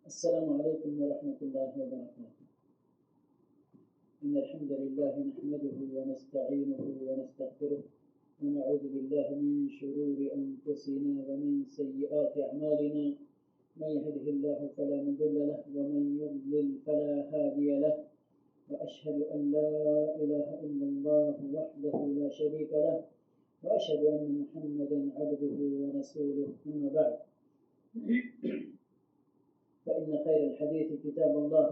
السلام عليكم ورحمة الله وبركاته. إن الحمد لله نحمده ونستعينه ونستغفره ونعوذ بالله من شرور أنفسنا ومن سيئات أعمالنا. من يهده الله فلا مضل له ومن يضلل فلا هادي له، وأشهد أن لا إله إلا الله وحده لا شريك له، وأشهد أن محمدا عبده ورسوله. أما بعد، فإن خير الحديث كتاب الله،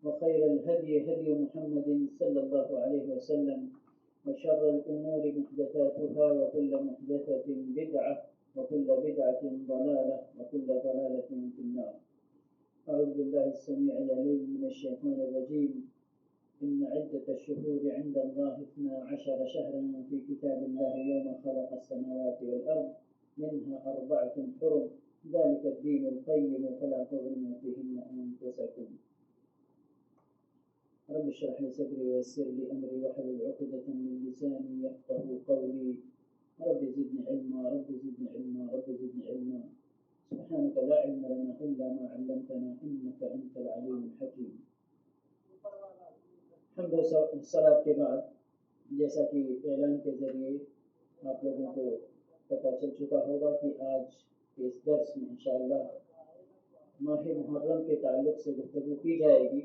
وخير الهدي هدي محمد صلى الله عليه وسلم، وشر الأمور محدثاتها، وكل محدثة بدعة، وكل بدعة ضلالة، وكل ضلالة في النار. أعوذ بالله السميع العليم من الشيطان الرجيم. إن عدة الشهور عند الله 12 شهرا في كتاب الله يوم خلق السماوات والأرض منها 4 حرم ذلك الدين القيم فلا تظلموا فيهن أنفسكم. رب اشرح لي صدري ويسر لي أمري واحلل عقدة من لساني يفقهوا قولي. رب زدني علما، رب زدني علما، رب زدني علما. سبحانك لا علم لنا إلا ما علمتنا إنك أنت العليم الحكيم. حمد و صلاۃ کے بعد، جیسا کہ اعلان کے ذریعے آپ لوگوں کو پتہ چل چکا ہوگا کہ آج کے اس درس میں انشاءاللہ ماہ محرم کے تعلق سے گفتگو کی جائے گی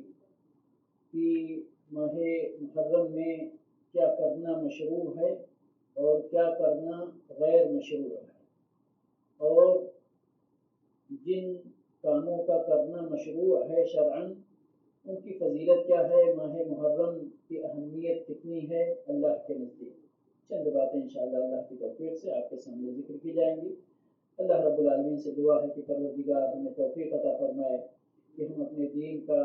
کہ ماہ محرم میں کیا کرنا مشروع ہے اور کیا کرنا غیر مشروع ہے، اور جن کاموں کا کرنا مشروع ہے شرعاً ان کی فضیلت کیا ہے، ماہ محرم کی اہمیت کتنی ہے اللہ کے نزدیک. چند باتیں انشاءاللہ اللہ کی توفیق سے آپ کے سامنے ذکر کی جائیں گی. اللہ رب العالمین سے دعا ہے کہ پروردگار ہمیں توفیق عطا فرمائے کہ ہم اپنے دین کا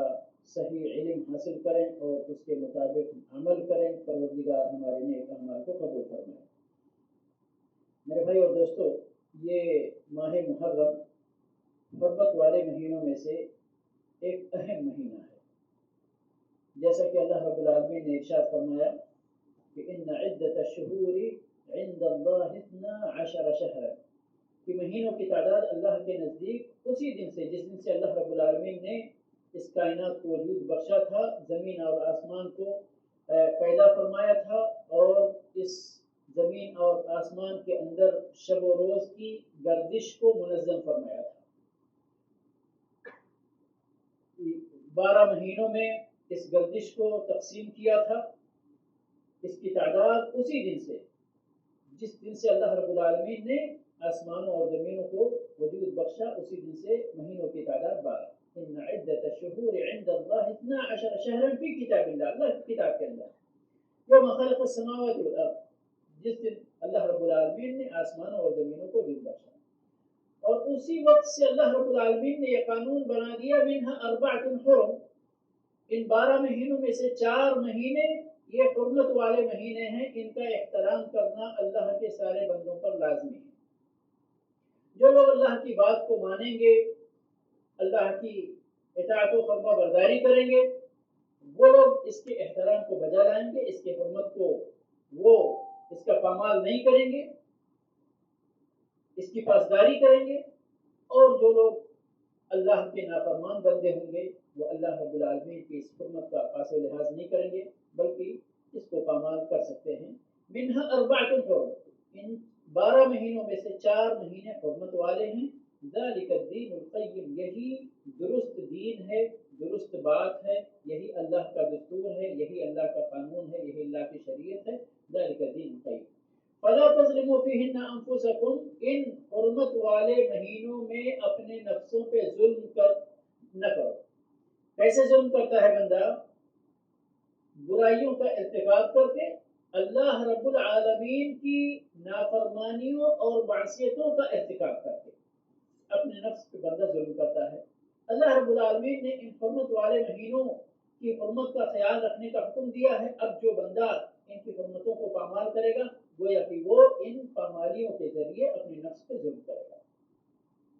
صحیح علم حاصل کریں اور اس کے مطابق عمل کریں. پروردگار ہمارے نیک اعمال کو قبول فرمائے. میرے بھائی اور دوستو، یہ ماہ محرم حرمت والے مہینوں میں سے ایک اہم مہینہ ہے. جیسا کہ اللہ رب العالمین نے ارشاد فرمایا کہ ان عدت الشہور عند اللہ 12 شہرا، کہ مہینوں کی تعداد اللہ کے نزدیک اسی دن سے جس دن سے اللہ رب العالمین نے اس کائنات کو وجود بخشا تھا، زمین اور آسمان کو پیدا فرمایا تھا، اور اس زمین اور آسمان کے اندر شب و روز کی گردش کو منظم فرمایا تھا. 12 مہینوں میں اس گردش کو تقسیم کیا تھا. اس کی تعداد اسی دن سے جس دن سے اللہ رب العالمین نے آسمانوں اور زمینوں کو وجود بخشا، اسی دن سے مہینوں کی تعداد 12. ان عدت الشہور عند اللہ 12 شہرا فی کتاب اللہ، اللہ کی کتاب کے اندر یوم خلق السماوات والارض، جس دن اللہ رب العالمین نے آسمانوں اور زمینوں کو وجود بخشا. اور اسی وقت سے اللہ رب العالمین نے یہ قانون بنا دیا منها 4 حرم، ان 12 مہینوں میں سے 4 مہینے یہ حرمت والے مہینے ہیں، ان کا احترام کرنا اللہ کے سارے بندوں پر لازمی ہے. جو لوگ اللہ کی بات کو مانیں گے، اللہ کی اطاعت و فرما برداری کریں گے، وہ لوگ اس کے احترام کو بجا لائیں گے، اس کے حرمت کو وہ اس کا پامال نہیں کریں گے، اس کی پاسداری کریں گے. اور جو لوگ اللہ کے نافرمان بندے ہوں گے، وہ اللہ رب العالمین کی اس حرمت کا پاس و لحاظ نہیں کریں گے، بلکہ اس کو پامال کر سکتے ہیں. منها 4 حرم، ان 12 مہینوں میں سے 4 مہینے حرمت والے ہیں. ذالک الدین القیم، یہی درست دین ہے، درست بات ہے، یہی اللہ کا دستور ہے، یہی اللہ کا قانون ہے، یہی اللہ کی شریعت ہے. ذالک الدین القیم فلا تظلموا فیہن انفسکم، ان حرمت والے مہینوں میں اپنے نفسوں پہ ظلم نہ کرو. کیسے ظلم کرتا ہے بندہ؟ برائیوں کا ارتکاب کر کے، اللہ رب العالمین کی نافرمانیوں اور معصیتوں کا ارتکاب کر کے اپنے نفس پہ بندہ ظلم کرتا ہے. اللہ رب العالمین نے ان حرمت والے مہینوں کی حرمت کا خیال رکھنے کا حکم دیا ہے. اب جو بندہ ان کی حرمتوں کو پامال کرے گا، گویا کہ وہ ان پامالیوں کے ذریعے اپنے نفس پہ ظلم کرے گا.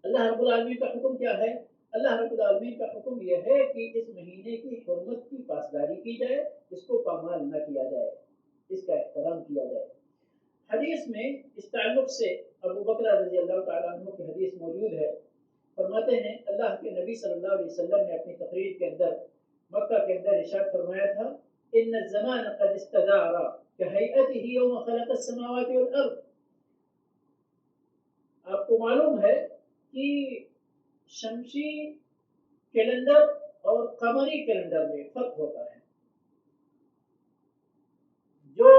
اللہ رب العالمین کا حکم کیا ہے؟ اللہ رب العالمین کا حکم یہ ہے کہ اس مہینے کی حرمت کی پاسداری کی جائے، اس کو پامال نہ کیا جائے، اس کا احترام کیا جائے. حدیث میں اس تعلق سے ابو بکر رضی اللہ تعالیٰ عنہ کی حدیث موجود ہے فرماتے ہیں اللہ کے نبی صلی اللہ علیہ وسلم نے اپنی تقریر کے اندر مکہ کے اندر ارشاد فرمایا تھا ان الزمان قد استدار كهيئته يوم خلق السماوات والارض. آپ کو معلوم ہے کہ شمسی کیلنڈر اور قمری کیلنڈر میں فرق ہوتا ہے. جو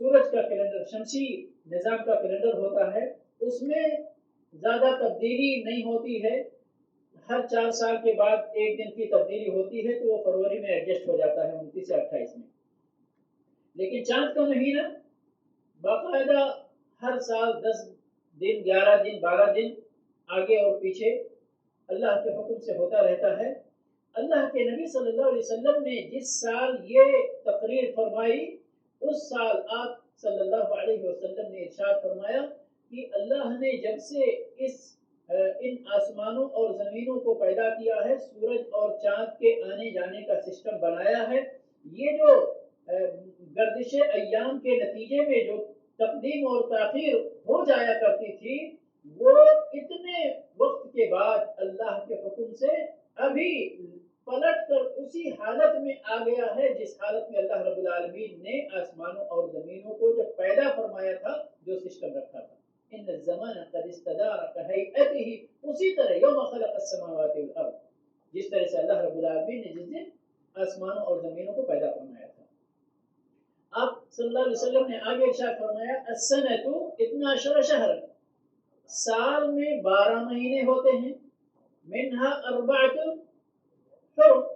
سورج کا کیلنڈر شمسی نظام کا کیلنڈر ہوتا ہے اس میں زیادہ تبدیلی نہیں ہوتی ہے. ہر 4 سال کے بعد ایک دن کی تبدیلی ہوتی ہے تو وہ فروری میں ایڈجسٹ ہو جاتا ہے 29 سے 28 میں. لیکن چاند کا مہینہ باقاعدہ ہر سال 10 دن 11 دن 12 دن آگے اور پیچھے اللہ کے حکم سے ہوتا رہتا ہے. اللہ کے نبی صلی اللہ علیہ وسلم نے جس سال یہ تقریر فرمائی اس سال آپ صلی اللہ علیہ وسلم نے ارشاد فرمایا کہ اللہ نے جب سے ان آسمانوں اور زمینوں کو پیدا کیا ہے سورج اور چاند کے آنے جانے کا سسٹم بنایا ہے. یہ جو گردش ایام کے نتیجے میں جو تقدیم اور تاخیر ہو جایا کرتی تھی وہ اتنے وقت کے بعد اللہ کے حکم سے ابھی پلٹ کر اسی حالت میں آ گیا ہے جس حالت میں اللہ رب العالمین نے آسمانوں اور زمینوں کو جب پیدا فرمایا تھا جو سسٹم رکھا تھا. ان الزمان قد استدار كهيئته اسی طرح یوم خلق السماوات والارض جس طرح سے اللہ رب العالمین نے جس دن آسمانوں اور زمینوں کو پیدا فرمایا تھا. آپ صلی اللہ علیہ وسلم نے آگے ارشاد فرمایا السنۃ 12 شہرا سال میں 12 مہینے ہوتے ہیں. منها 4 حرم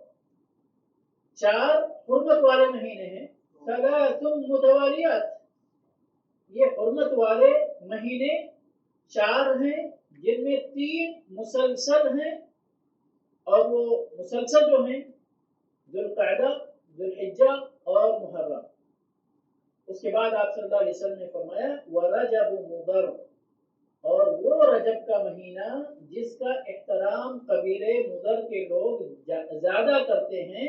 4 حرمت والے مہینے ہیں. 3 متوالیات یہ حرمت والے مہینے 4 ہیں جن میں 3 مسلسل ہیں اور وہ مسلسل جو ہیں ذوالقعدہ ذوالحجہ اور محرم. اس کے بعد آپ صلی اللہ علیہ وسلم نے فرمایا ورجب مضر اور وہ رجب کا مہینہ جس کا احترام قبیلے مضر کے لوگ زیادہ کرتے ہیں.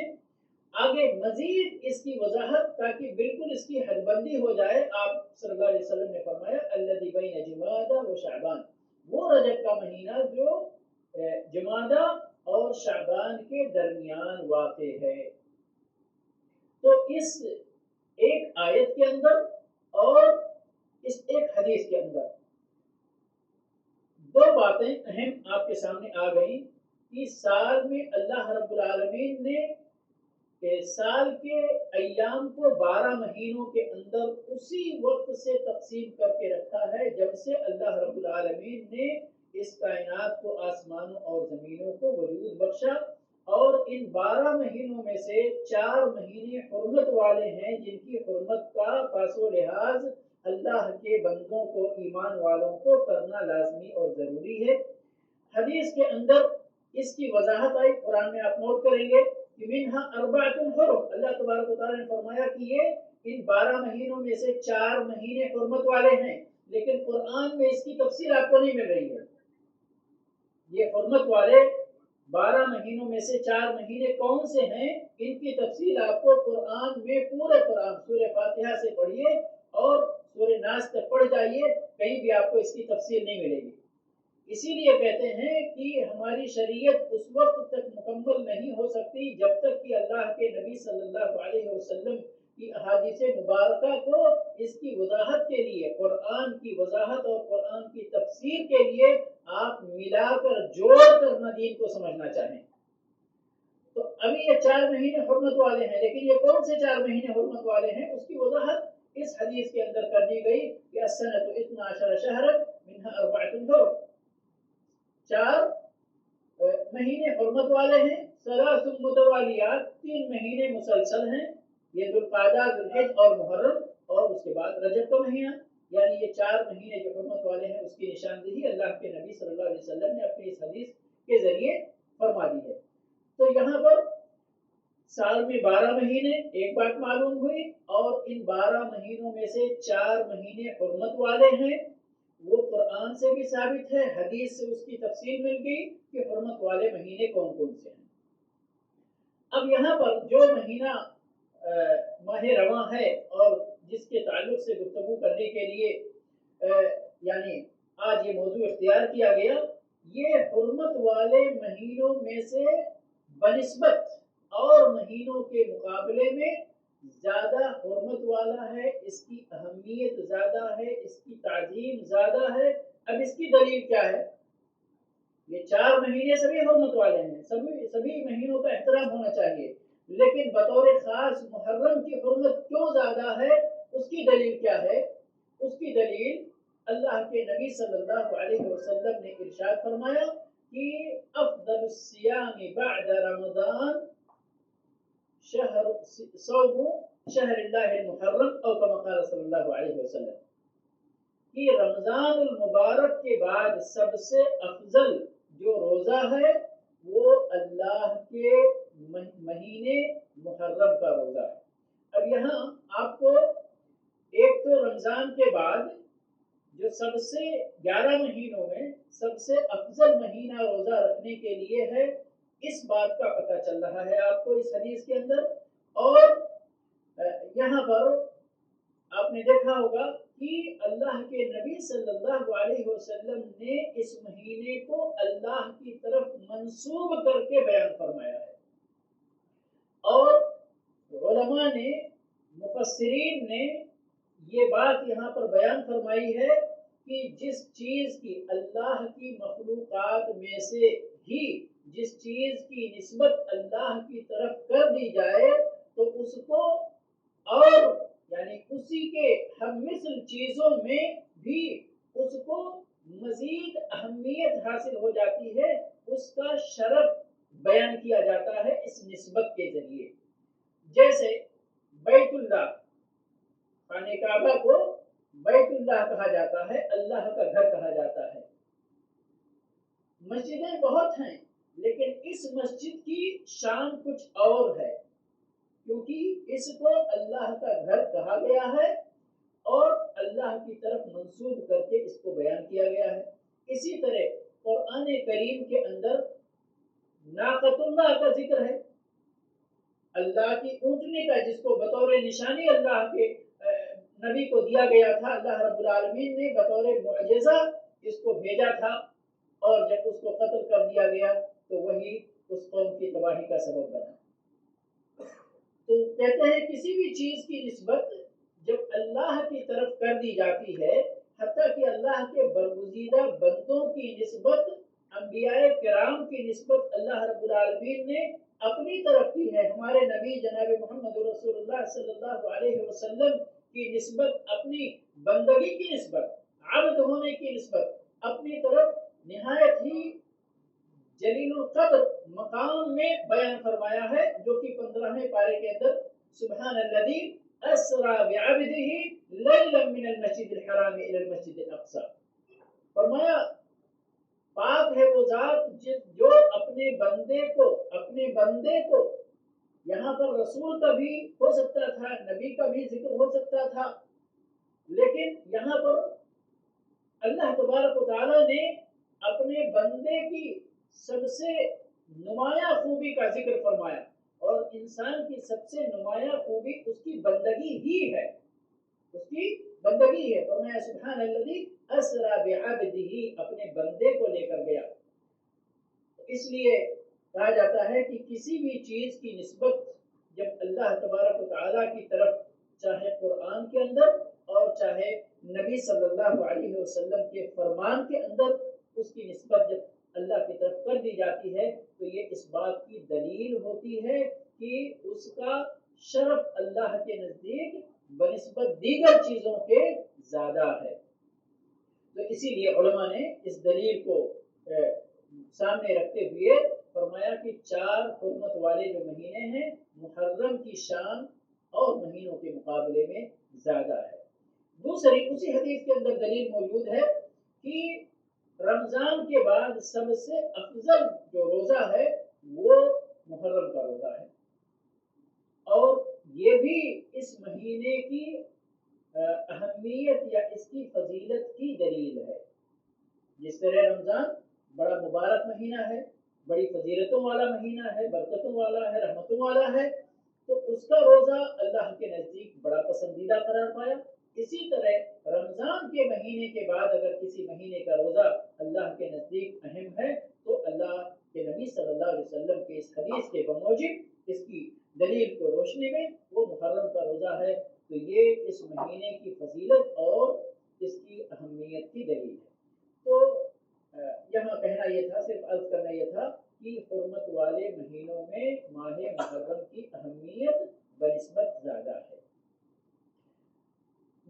آگے مزید اس کی وضاحت تاکہ بالکل اس کی حد بندی ہو جائے آپ صلی اللہ علیہ وسلم نے فرمایا الذی بین جمادہ و شعبان وہ رجب کا مہینہ جو جمادہ اور شعبان کے درمیان واقع ہے. تو اس ایک آیت کے اندر اور اس ایک حدیث کے اندر 2 باتیں اہم آپ کے سامنے آ گئیں کہ سال میں اللہ رب العالمین نے سال کے ایام کو 12 مہینوں کے اندر اسی وقت سے تقسیم کر کے رکھا ہے جب سے اللہ رب العالمین نے اس کائنات کو آسمانوں اور زمینوں کو وجود بخشا. اور ان 12 مہینوں میں سے 4 مہینے حرمت والے ہیں جن کی حرمت کا پاس و لحاظ اللہ کے بندوں کو ایمان والوں کو کرنا لازمی اور ضروری ہے. حدیث کے اندر اس کی وضاحت آئی قرآن میں آپ نوٹ کریں گے کہ منہا 4 حرم اللہ تبارک و تعالیٰ نے فرمایا کہ یہ ان 12 مہینوں میں سے 4 مہینے حرمت والے ہیں لیکن قرآن میں اس کی تفصیل آپ کو نہیں مل رہی ہے. یہ حرمت والے 12 مہینوں میں سے 4 مہینے کون سے ہیں ان کی تفصیل آپ کو قرآن میں پورے قرآن سورہ فاتحہ سے پڑھیے اور سورہ ناس تک پڑھ جائیے کہیں بھی آپ کو اس کی تفصیل نہیں ملے گی. اسی لیے کہتے ہیں کہ ہماری شریعت اس وقت تک مکمل نہیں ہو سکتی جب تک کہ اللہ کے نبی صلی اللہ علیہ وسلم کی احادیث مبارکہ کو اس کی وضاحت کے لیے قرآن کی وضاحت اور قرآن کی تفسیر کے لیے آپ ملا کر جوڑ کر نہ دین کو سمجھنا چاہیں. تو ابھی یہ 4 مہینے حرمت والے ہیں لیکن یہ کون سے 4 مہینے حرمت والے ہیں اس کی وضاحت اس حدیث کے اندر کر دی گئی کہ السنۃ 12 شہرا منها 4 حرم 4 مہینے حرمت والے ہیں. 3 متوالیات 3 مہینے مسلسل ہیں یہ ذوالقعدہ ذوالحج اور محرم اور اس کے بعد رجب کا مہینہ یعنی یہ 4 مہینے جو حرمت والے ہیں اس کی نشاندہی اللہ کے نبی صلی اللہ علیہ وسلم نے اپنی اس حدیث کے ذریعے فرما دی ہے. تو یہاں پر سال میں 12 مہینے ایک بات معلوم ہوئی اور ان 12 مہینوں میں سے 4 مہینے حرمت والے ہیں. وہ قرآن سے بھی ثابت ہے حدیث سے اس کی تفصیل مل گئی کہ حرمت والے مہینے کون کون سے ہیں. اب یہاں پر جو مہینہ ماہ رواں ہے اور جس کے تعلق سے گفتگو کرنے کے لیے یعنی آج یہ موضوع اختیار کیا گیا یہ حرمت والے مہینوں میں سے بنسبت اور مہینوں کے مقابلے میں زیادہ حرمت والا ہے، اس کی اہمیت زیادہ ہے، اس کی تعظیم زیادہ ہے۔ اب اس کی دلیل کیا ہے؟ یہ 4 مہینے سبھی حرمت والے ہیں، سبھی مہینوں کا احترام ہونا چاہیے، لیکن بطور خاص محرم کی حرمت کیوں زیادہ ہے؟ اس کی دلیل کیا ہے؟ اس کی دلیل اللہ کے نبی صلی اللہ علیہ وسلم نے ارشاد فرمایا کہ افضل الصیام بعد رمضان صوم شہر اللہ المحرم او کما قال صلی اللہ علیہ وسلم، کہ رمضان المبارک کے بعد سب سے افضل جو روزہ ہے وہ اللہ کے مہینے محرم کا روزہ ہے۔ اب یہاں آپ کو ایک تو رمضان کے بعد جو سب سے 11 مہینوں میں سب سے افضل مہینہ روزہ رکھنے کے لیے ہے، اس بات کا پتہ چل رہا ہے آپ کو اس حدیث کے اندر۔ اور یہاں پر آپ نے دیکھا ہوگا کہ اللہ کے نبی صلی اللہ علیہ وسلم نے اس مہینے کو اللہ کی طرف منسوب کر کے بیان فرمایا ہے، اور علماء نے، مفسرین نے یہ بات یہاں پر بیان فرمائی ہے کہ جس چیز کی اللہ کی مخلوقات میں سے ہی جس چیز کی نسبت اللہ کی طرف کر دی جائے تو اس کو، اور یعنی اسی کے ہم مثل چیزوں میں بھی اس کو مزید اہمیت حاصل ہو جاتی ہے، اس کا شرف بیان کیا جاتا ہے اس نسبت کے ذریعے۔ جیسے بیت اللہ، خانہ کعبہ کو بیت اللہ کہا جاتا ہے، اللہ کا گھر کہا جاتا ہے۔ مسجدیں بہت ہیں لیکن اس مسجد کی شان کچھ اور ہے، کیونکہ اس کو اللہ کا گھر کہا گیا ہے اور اللہ کی طرف منسوب کر کے اس کو بیان کیا گیا ہے۔ اسی طرح قرآن کریم کے اندر ناقۃ اللہ کا ذکر ہے، اللہ کی اونٹنی کا، جس کو بطور نشانی اللہ کے نبی کو دیا گیا تھا، اللہ رب العالمین نے بطور معجزہ اس کو بھیجا تھا، اور جب اس کو قتل کر دیا گیا تو وہی اس قوم کی تباہی کا سبب بنا۔ تو کہتے ہیں کسی بھی چیز کی نسبت جب اللہ کی طرف کر دی جاتی ہے، حتیٰ کہ اللہ کے برگزیدہ بندوں کی نسبت، انبیاء کرام کی نسبت اللہ رب العالمین نے اپنی طرف کی ہے، ہمارے نبی جناب محمد رسول اللہ صلی اللہ علیہ وسلم کی نسبت، اپنی بندگی کی نسبت، عبد ہونے کی نسبت اپنی طرف نہایت ہی جلیل القدر مقام میں بیان فرمایا ہے، جو کہ 15ویں پارے کے اندر سبحان الذی اسری بعبدہ لیلا من المسجد الحرام الى المسجد الاقصی، فرمایا پاک ہے وہ ذات جو اپنے بندے کو، یہاں پر رسول کا بھی ہو سکتا تھا، نبی کا بھی ذکر ہو سکتا تھا، لیکن یہاں پر اللہ تبارک و تعالی نے اپنے بندے کی سب سے نمایاں خوبی کا ذکر فرمایا، اور انسان کی سب سے نمایاں خوبی اس کی بندگی ہی ہے، اس کی بندگی ہے۔ فرمایا سبحان الذی اسری بعبدہ، اپنے بندے کو لے کر گیا۔ اس لیے کہا جاتا ہے کہ کسی بھی چیز کی نسبت جب اللہ تبارک و تعالیٰ کی طرف، چاہے قرآن کے اندر اور چاہے نبی صلی اللہ علیہ وسلم کے فرمان کے اندر، اس کی نسبت جب اللہ کی طرف کر دی جاتی ہے تو یہ اس بات کی دلیل ہوتی ہے کہ اس کا شرف اللہ کے نزدیک بنسبت دیگر چیزوں کے زیادہ ہے۔ تو اسی لیے علماء نے اس دلیل کو سامنے رکھتے ہوئے فرمایا کہ 4 حرمت والے جو مہینے ہیں، محرم کی شان اور مہینوں کے مقابلے میں زیادہ ہے۔ دوسری اسی حدیث کے اندر دلیل موجود ہے کہ رمضان کے بعد سب سے افضل جو روزہ ہے وہ محرم کا روزہ ہے، اور یہ بھی اس مہینے کی اہمیت یا اس کی فضیلت کی دلیل ہے۔ جس طرح رمضان بڑا مبارک مہینہ ہے، بڑی فضیلتوں والا مہینہ ہے، برکتوں والا ہے، رحمتوں والا ہے، تو اس کا روزہ اللہ کے نزدیک بڑا پسندیدہ قرار پایا، اسی طرح رمضان کے مہینے کے بعد اگر کسی مہینے کا روزہ اللہ کے نزدیک اہم ہے تو اللہ کے نبی صلی اللہ علیہ وسلم کے اس حدیث کے بموجب اس کی دلیل کو روشنی میں وہ محرم کا روزہ ہے، تو یہ اس مہینے کی فضیلت اور اس کی اہمیت کی دلیل ہے۔ تو یہاں کہنا یہ تھا، صرف عرض کرنا یہ تھا کہ حرمت والے مہینوں میں ماہ محرم کی اہمیت بنسبت زیادہ ہے۔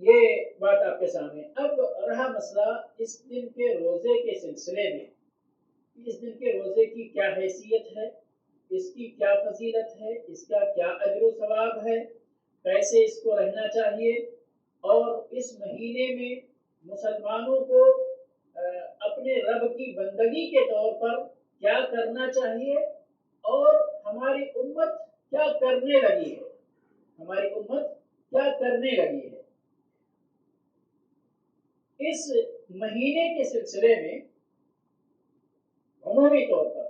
یہ بات آپ کے سامنے۔ اب رہا مسئلہ اس دن کے روزے کے سلسلے میں، اس دن کے روزے کی کیا حیثیت ہے، اس کی کیا فضیلت ہے، اس کا کیا اجر و ثواب ہے، کیسے اس کو رہنا چاہیے، اور اس مہینے میں مسلمانوں کو اپنے رب کی بندگی کے طور پر کیا کرنا چاہیے، اور ہماری امت کیا کرنے لگی ہے، ہماری امت کیا کرنے لگی ہے۔ اس مہینے کے سلسلے میں عمومی طور پر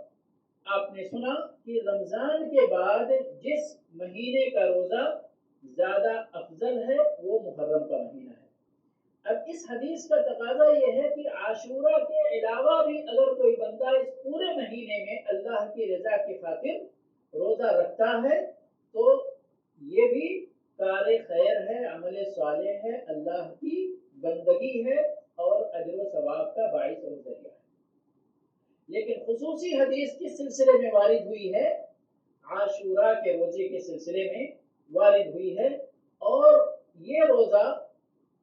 آپ نے سنا کہ رمضان کے بعد جس مہینے کا روزہ زیادہ افضل ہے وہ محرم کا مہینہ ہے۔ اب اس حدیث کا تقاضا یہ ہے کہ عاشورہ کے علاوہ بھی اگر کوئی بندہ اس پورے مہینے میں اللہ کی رضا کی خاطر روزہ رکھتا ہے تو یہ بھی کار خیر ہے، عمل صالح ہے، اللہ کی بندگی ہے اور اجر و ثواب کا باعث اور ذریعہ ہے۔ لیکن خصوصی حدیث کس سلسلے میں وارد ہوئی ہے؟ عاشورہ کے روزے کے سلسلے میں وارد ہوئی ہے، اور یہ روزہ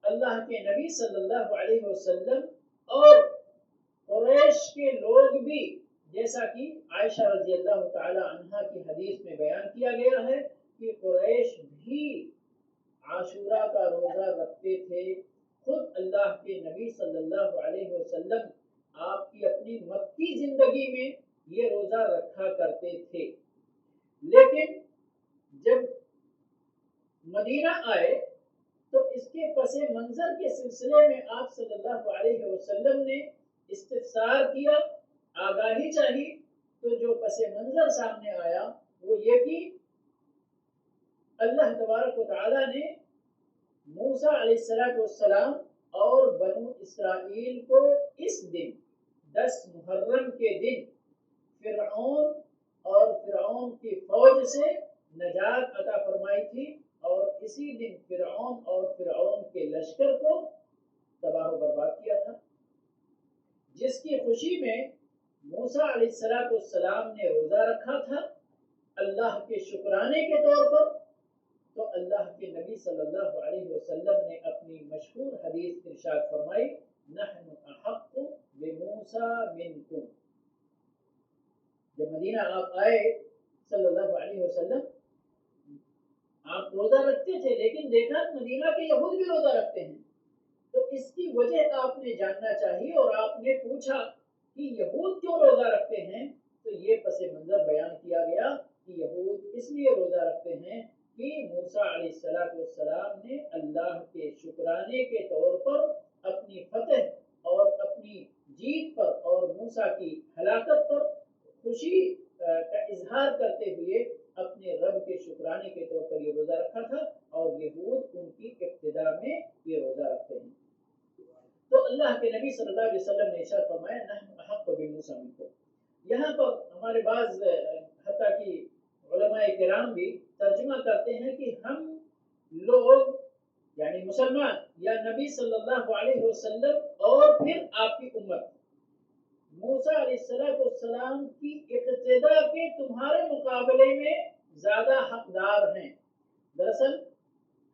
اللہ کے نبی صلی اللہ علیہ وسلم اور قریش کے لوگ بھی، جیسا کہ عائشہ رضی اللہ تعالی عنہا کی حدیث میں بیان کیا گیا ہے کہ قریش بھی عاشورہ کا روزہ رکھتے تھے۔ خود اللہ کے نبی صلی اللہ علیہ وسلم آپ کی اپنی مکی زندگی میں یہ روزہ رکھا کرتے تھے، لیکن جب مدینہ آئے تو اس کے پس منظر کے سلسلے میں آپ صلی اللہ علیہ وسلم نے استفسار کیا، آگاہی چاہی، تو جو پس منظر سامنے آیا وہ یہ کہ اللہ تبارک و تعالی نے موسیٰ علیہ السلام اور بنو اسرائیل کو اس دن 10 محرم کے دن فرعون اور فرعون کی فوج سے نجات عطا فرمائی تھی، اور اسی دن فرعون اور فرعون کے لشکر کو تباہ و برباد کیا تھا، جس کی خوشی میں موسیٰ علیہ السلام نے روزہ رکھا تھا اللہ کے شکرانے کے طور پر۔ تو اللہ کے نبی صلی اللہ علیہ وسلم نے اپنی مشہور حدیث ارشاد فرمائی، نحن احق بموسیٰ منکم۔ جب مدینہ آپ آئے صلی اللہ علیہ وسلم، آپ روزہ رکھتے تھے لیکن دیکھا مدینہ کے یہود بھی روزہ رکھتے ہیں، تو اس کی وجہ آپ نے جاننا چاہیے، اور آپ نے پوچھا کہ یہود کیوں روزہ رکھتے ہیں، تو یہ پس منظر بیان کیا گیا کہ یہود اس لیے روزہ رکھتے ہیں کہ موسیٰ علیہ السلام نے اللہ کے شکرانے کے طور پر اپنی فتح اور اپنی جیت پر اور موسیٰ کی ہلاکت پر خوشی کا اظہار کرتے ہوئے اپنے رب کے شکرانے کے طور پر یہ روزہ رکھا تھا، اور یہود ان کی ابتدا میں یہ روزہ رکھتے ہیں۔ تو اللہ کے نبی صلی اللہ علیہ وسلم نے ارشاد فرمایا، نحن احق بموسیٰ منکم۔ یہاں پر ہمارے بعض حتیٰ کہ علماء کرام بھی ترجمہ کرتے ہیں کہ ہم لوگ یعنی مسلمان یا نبی صلی اللہ علیہ وسلم اور پھر آپ کی امت موسیٰ علیہ السلام کی اقتدا کے تمہارے مقابلے میں زیادہ حقدار ہیں۔ دراصل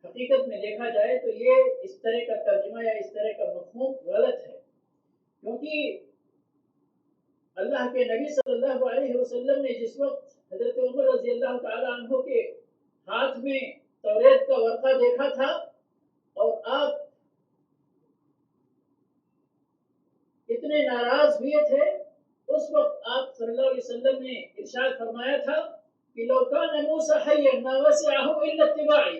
حقیقت میں دیکھا جائے تو یہ اس طرح کا ترجمہ یا اس طرح کا مفہوم غلط ہے، کیونکہ اللہ کے نبی صلی اللہ علیہ وسلم نے جس وقت حضرت عمر رضی اللہ تعالی عنہ کے ہاتھ میں توریت کا ورقہ دیکھا تھا اور آپ اتنے ناراض ہوئے تھے، اس وقت آپ صلی اللہ علیہ وسلم نے ارشاد فرمایا تھا کہ لو کان موسیٰ حیا ما وسعہ الا اتباعی،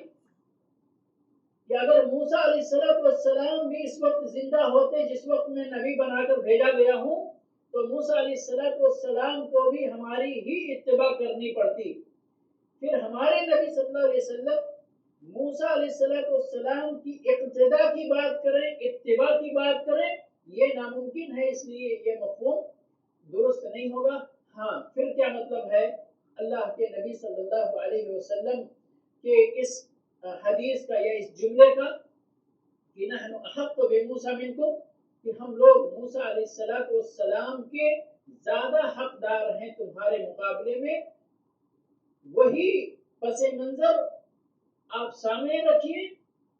کہ اگر موسیٰ علیہ السلام بھی اس وقت زندہ ہوتے جس وقت میں نبی بنا کر بھیجا گیا ہوں، تو موسیٰ علیہ السلام کو بھی ہماری ہی اتباع کرنی پڑتی۔ پھر ہمارے نبی صلی اللہ علیہ وسلم موسیٰ علیہ السلام کی اقتدا کی بات کریں، اتباع کی بات کریں، یہ ناممکن ہے، اس لیے یہ مفہوم درست نہیں ہوگا۔ ہاں پھر کیا مطلب ہے اللہ کے نبی صلی اللہ علیہ وسلم کے اس حدیث کا یا اس جملے کا کہ نحن احق بموسیٰ منکم، کہ ہم لوگ موسیٰ علیہ السلام کے زیادہ حقدار ہیں تمہارے مقابلے میں؟ وہی پس منظر آپ سامنے رکھیے،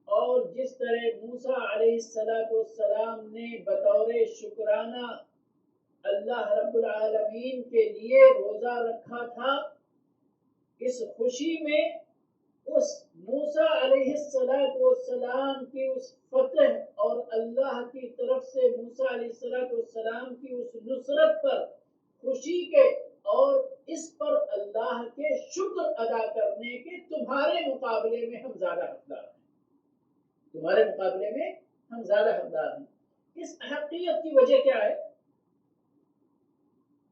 اور جس طرح موسیٰ علیہ السلام نے بطور شکرانہ اللہ رب العالمین کے لیے روزہ رکھا تھا، اس خوشی میں اس موسیٰ علیہ السلام کی اس فتح اور اللہ کی طرف سے موسیٰ علیہ السلام کی اس نصرت پر خوشی کے اور اس پر اللہ کے شکر ادا کرنے کے تمہارے مقابلے میں ہم زیادہ حقدار ہیں، تمہارے مقابلے میں ہم زیادہ حقدار ہیں۔ اس احقیت کی وجہ کیا ہے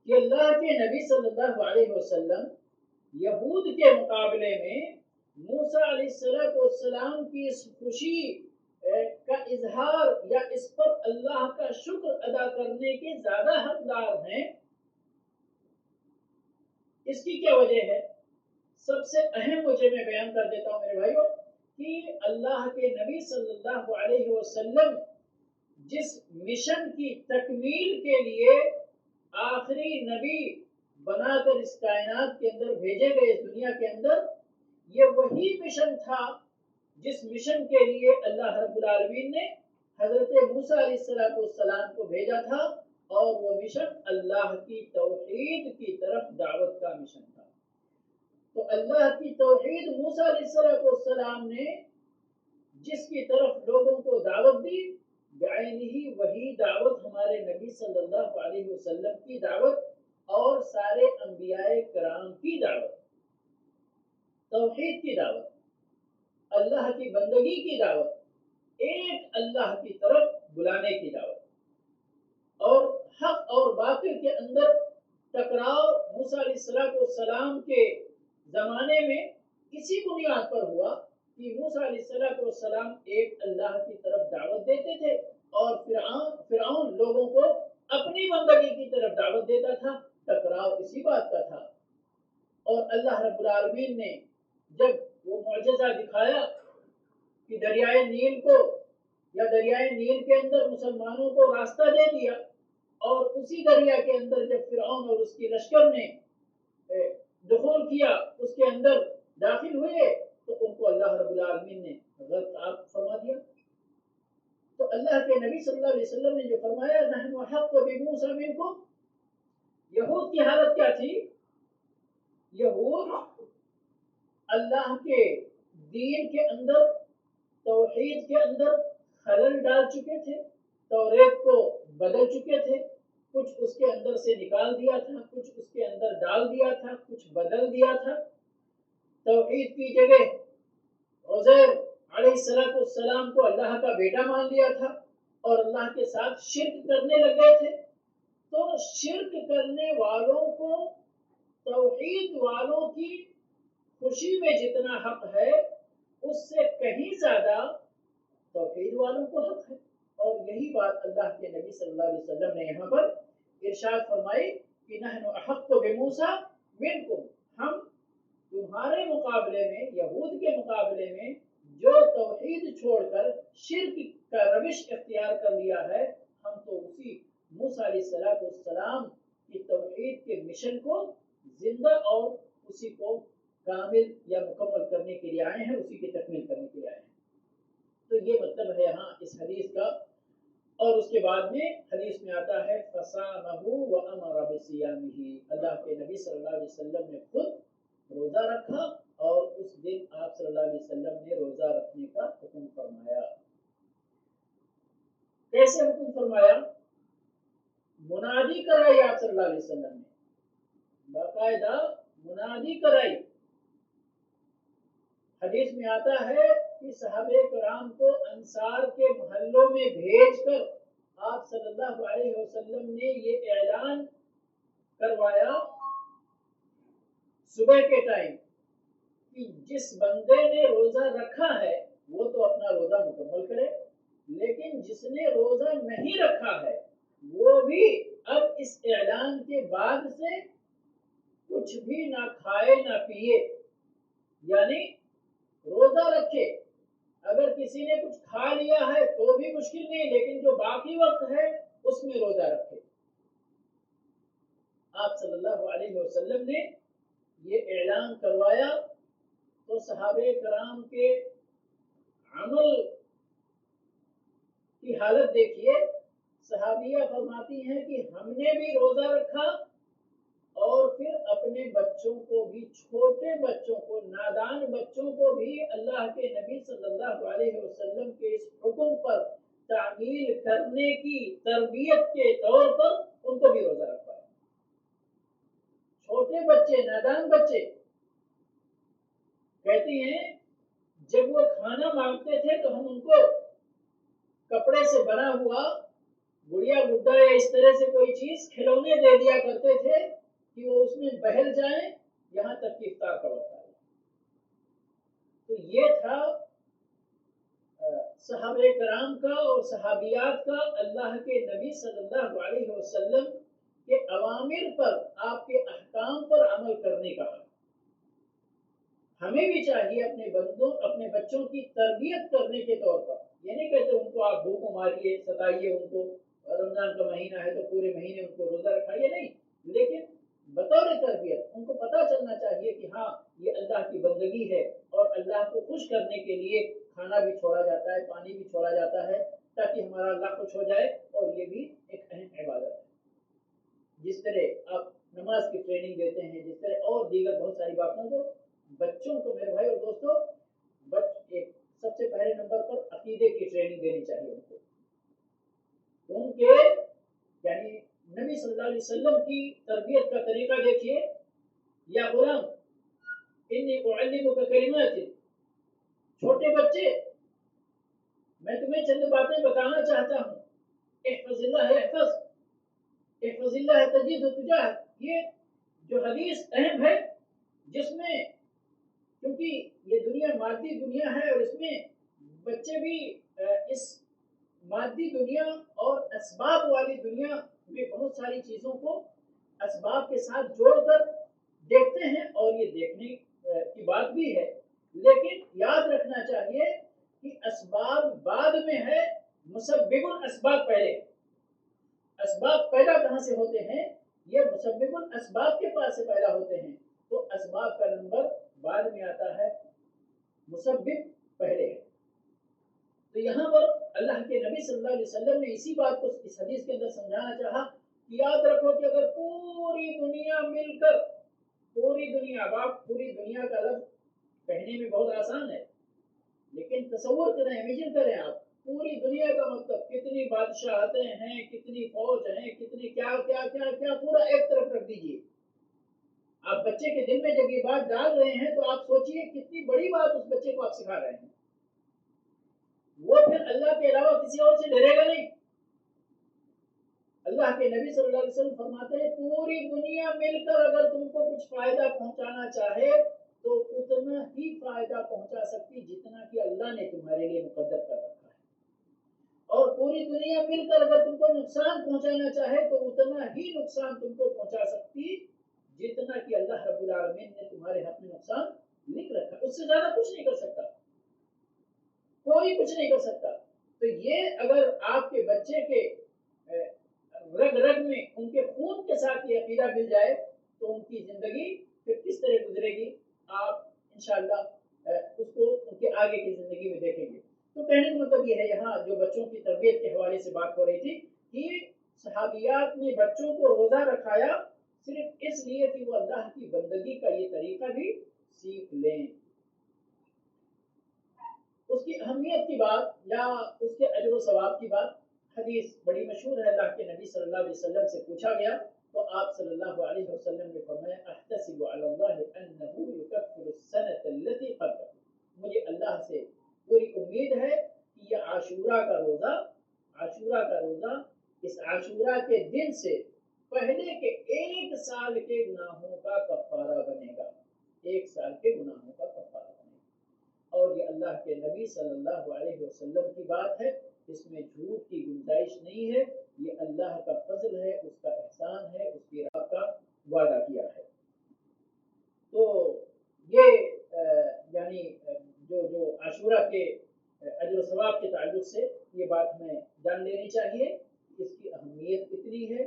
کہ اللہ کے نبی صلی اللہ علیہ وسلم یہود کے مقابلے میں موسیٰ علیہ السلام کی اس خوشی کا اظہار یا اس پر اللہ کا شکر ادا کرنے کے زیادہ حقدار ہیں۔ اس کی کیا وجہ ہے؟ سب سے اہم وجہ میں بیان کر دیتا ہوں میرے بھائیوں، کہ اللہ کے نبی صلی اللہ علیہ وسلم جس مشن کی تکمیل کے لیے آخری نبی بنا کر اس کائنات کے اندر بھیجے گئے، اس دنیا کے اندر، یہ وہی مشن تھا جس مشن کے لیے اللہ رب العالمین نے حضرت موسیٰ علیہ السلام کو بھیجا تھا، اور وہ مشن اللہ کی توحید کی طرف دعوت کا مشن تھا۔ تو اللہ کی توحید موسیٰ علیہ السلام نے جس کی طرف لوگوں کو دعوت دی، بعینہ وہی دعوت ہمارے نبی صلی اللہ علیہ وسلم کی دعوت اور سارے انبیاء کرام کی دعوت، توحید کی دعوت، اللہ کی بندگی کی دعوت، ایک اللہ کی طرف بلانے کی دعوت، اور حق اور باطل کے اندر ٹکراؤ موسیٰ علیہ السلام کے زمانے میں اسی بنیاد پر ہوا کہ موسیٰ علیہ السلام ایک اللہ کی طرف دعوت دیتے تھے، اور فرعون لوگوں کو اپنی بندگی کی طرف دعوت دیتا تھا، ٹکراؤ اسی بات کا تھا۔ اور اللہ رب العالمین نے جب وہ معجزہ دکھایا کہ دریائے نیل کو یا دریائے نیل کے اندر مسلمانوں کو راستہ دے دیا، اور اسی دریا کے اندر جب فرعون اور اس کی لشکر نے دخول کیا، اس کے اندر داخل ہوئے، تو ان کو اللہ رب العالمین نے غرق فرما دیا۔ تو اللہ کے نبی صلی اللہ علیہ وسلم نے جو فرمایا نحن احق بموسیٰ منکم، یہود کی حالت کیا تھی؟ یہود اللہ کے دین کے اندر، توحید کے اندر خلل ڈال چکے تھے، توریت کو بدل چکے تھے، کچھ اس کے اندر سے نکال دیا تھا، کچھ اس کے اندر ڈال دیا تھا، کچھ بدل دیا تھا۔ توحید کی جگہ عزیر علیہ السلام کو اللہ کا بیٹا مان لیا تھا، اور اللہ کے ساتھ شرک کرنے لگ گئے تھے۔ تو شرک کرنے والوں کو توحید والوں کی خوشی میں جتنا حق ہے، اس سے کہیں زیادہ توحید والوں کو حق ہے۔ اور یہی بات اللہ کے نبی صلی اللہ علیہ وسلم نے یہاں پر ارشاد فرمائی کہ نحن احق بموسیٰ منکم، ہم تمہارے مقابلے میں، یہود کے مقابلے میں جو توحید چھوڑ کر شرک کا روش اختیار کر لیا ہے، ہم تو اسی موسیٰ علیہ السلام کی توحید کے مشن کو زندہ اور اسی کو کامل یا مکمل کرنے کے لیے آئے ہیں، اسی کی تکمیل کرنے کے لیے آئے ہیں۔ تو یہ مطلب ہے یہاں اس حدیث کا۔ اور اس کے بعد میں حدیث میں آتا ہے فَصَامَهُ وَأَمَرَ بِصِيَامِهِ، اللہ کے نبی صلی اللہ علیہ وسلم نے خود روزہ رکھا، اور اس دن آپ صلی اللہ علیہ وسلم نے روزہ رکھنے کا حکم فرمایا۔ کیسے حکم فرمایا؟ منادی کرائی آپ صلی اللہ علیہ وسلم نے، باقاعدہ منادی کرائی۔ حدیث میں آتا ہے کہ صحابہ کرام کو انصار کے محلوں میں بھیج کر آپ صلی اللہ علیہ وسلم نے یہ اعلان کروایا صبح کے ٹائم کہ جس بندے نے روزہ رکھا ہے وہ تو اپنا روزہ مکمل کرے، لیکن جس نے روزہ نہیں رکھا ہے وہ بھی اب اس اعلان کے بعد سے کچھ بھی نہ کھائے نہ پیے، یعنی روزہ رکھے۔ اگر کسی نے کچھ کھا لیا ہے تو بھی مشکل نہیں، لیکن جو باقی وقت ہے اس میں روزہ رکھے۔ آپ صلی اللہ علیہ وسلم نے یہ اعلان کروایا تو صحابہ کرام کے عمل کی حالت دیکھیے۔ صحابیہ فرماتی ہیں کہ ہم نے بھی روزہ رکھا اور پھر اپنے بچوں کو بھی، چھوٹے بچوں کو، نادان بچوں کو بھی اللہ کے نبی صلی اللہ علیہ وسلم کے اس حکم پر تعمیل کرنے کی تربیت کے طور پر ان کو بھی روزہ رکھوایا۔ چھوٹے بچے، نادان بچے کہتی ہیں جب وہ کھانا مانگتے تھے تو ہم ان کو کپڑے سے بنا ہوا گڑیا گڈا یا اس طرح سے کوئی چیز کھلونے دے دیا کرتے تھے کہ وہ اس میں بہل جائیں یہاں تک کہ افطار کا وقت آئے۔ تو یہ تھا صحابہ کرام کا اور صحابیات کا اللہ کے نبی صلی اللہ علیہ وسلم کے اوامر پر، آپ کے احکام پر عمل کرنے کا۔ ہمیں بھی چاہیے اپنے بچوں کی تربیت کرنے کے طور پر، یہ نہیں کہتے ان کو آپ بھوک ماریے، ستائیے ان کو، رمضان کا مہینہ ہے تو پورے مہینے ان کو روزہ رکھائیے، نہیں، لیکن بطور تربیت ان کو پتہ چلنا چاہیے کہ ہاں یہ اللہ کی بندگی ہے اور اللہ کو خوش کرنے کے لیے کھانا بھی چھوڑا جاتا ہے، پانی بھی چھوڑا جاتا ہے تاکہ ہمارا اللہ خوش ہو جائے، اور یہ بھی ایک اہم عبادت ہے۔ جس طرح آپ نماز کی ٹریننگ دیتے ہیں، جس طرح اور دیگر بہت ساری باتوں کو بچوں کو، میرے بھائی اور دوستوں، سب سے پہلے نمبر پر عقیدے کی ٹریننگ دینی چاہیے ان کے، یعنی نبی صلی اللہ علیہ وسلم کی تربیت کا طریقہ دیکھیے۔ یا غلام انی اعلمک کلمات، چھوٹے بچے میں تمہیں چند باتیں بتانا چاہتا ہوں، احفظ اللہ احفظ اللہ تجدہ تجاہ، یہ جو حدیث اہم ہے جس میں، کیونکہ یہ دنیا مادی دنیا ہے اور اس میں بچے بھی اس مادی دنیا اور اسباب والی دنیا میں بہت ساری چیزوں کو اسباب کے ساتھ جوڑ کر دیکھتے ہیں، اور یہ دیکھنے کی بات بھی ہے، لیکن یاد رکھنا چاہیے کہ اسباب بعد میں ہے، مسبب الاسباب پہلے۔ اسباب پیدا کہاں سے ہوتے ہیں؟ یہ مسبب الاسباب کے پاس سے پیدا ہوتے ہیں، تو اسباب کا نمبر بعد میں آتا ہے، مسبب پہلے ہے۔ تو یہاں پر اللہ کے نبی صلی اللہ علیہ وسلم نے اسی بات کو اس حدیث کے اندر سمجھانا چاہا کہ یاد رکھو کہ اگر پوری دنیا مل کر، پوری دنیا، آپ پوری دنیا کا لفظ کہنے میں بہت آسان ہے، لیکن تصور کریں، امیجن کریں آپ، پوری دنیا کا مطلب کتنی بادشاہتیں ہیں، کتنی فوج ہیں، کتنی کیا کیا کیا کیا، پورا ایک طرف رکھ دیجیے۔ آپ بچے کے دل میں جب یہ بات ڈال رہے ہیں تو آپ سوچئے کتنی بڑی بات اس بچے کو آپ سکھا رہے ہیں۔ وہ پھر اللہ کے علاوہ کسی اور سے ڈرے گا نہیں۔ اللہ کے نبی صلی اللہ علیہ وسلم فرماتے ہیں پوری دنیا مل کر اگر تم کو کچھ فائدہ پہنچانا چاہے تو اتنا ہی فائدہ پہنچا سکتی جتنا کہ اللہ نے تمہارے لیے مقدر کر رکھا ہے، اور پوری دنیا مل کر اگر تم کو نقصان پہنچانا چاہے تو اتنا ہی نقصان تم کو پہنچا سکتی جتنا کہ اللہ رب العالمین نے تمہارے حق میں نقصان لکھ رکھا، اس سے زیادہ کچھ نہیں کر سکتا، کوئی کچھ نہیں کر سکتا۔ تو یہ اگر آپ کے بچے کے رگ رگ میں، ان کے خون کے ساتھ یہ عقیدہ مل جائے تو ان کی زندگی پھر کس طرح گزرے گی آپ انشاءاللہ اس کو ان کے آگے کی زندگی میں دیکھیں گے۔ تو کہنے کا مطلب یہ ہے، یہاں جو بچوں کی تربیت کے حوالے سے بات ہو رہی تھی کہ صحابیات نے بچوں کو روزہ رکھایا صرف اس لیے کہ وہ اللہ کی بندگی کا یہ طریقہ بھی سیکھ لیں۔ اس کی اہمیت کی بات یا اس کے اجر و ثواب کی بات، حدیث بڑی مشہور ہے، اللہ کے نبی صلی اللہ علیہ وسلم سے پوچھا گیا تو آپ صلی اللہ علیہ وسلم نے فرمایا احتسب علی اللہ انہ یکفر السنۃ التي قبلہ، مجھے اللہ سے پوری امید ہے کہ یہ عاشورہ کا روزہ اس عاشورہ کے دن سے پہلے کے ایک سال کے گناہوں کا کفارہ بنے گا۔ ایک سال کے گناہوں کا کفارہ بنے. اور یہ اللہ کے نبی صلی اللہ علیہ وسلم کی بات ہے، اس میں جھوٹ کی گنجائش نہیں ہے. یہ اللہ کا فضل ہے، اس کا احسان ہے، اس کی راہ کا وعدہ کیا ہے. تو یہ یعنی جو عاشورہ کے اجر و ثواب کے تعلق سے یہ بات ہمیں جان لینی چاہیے، اس کی اہمیت کتنی ہے،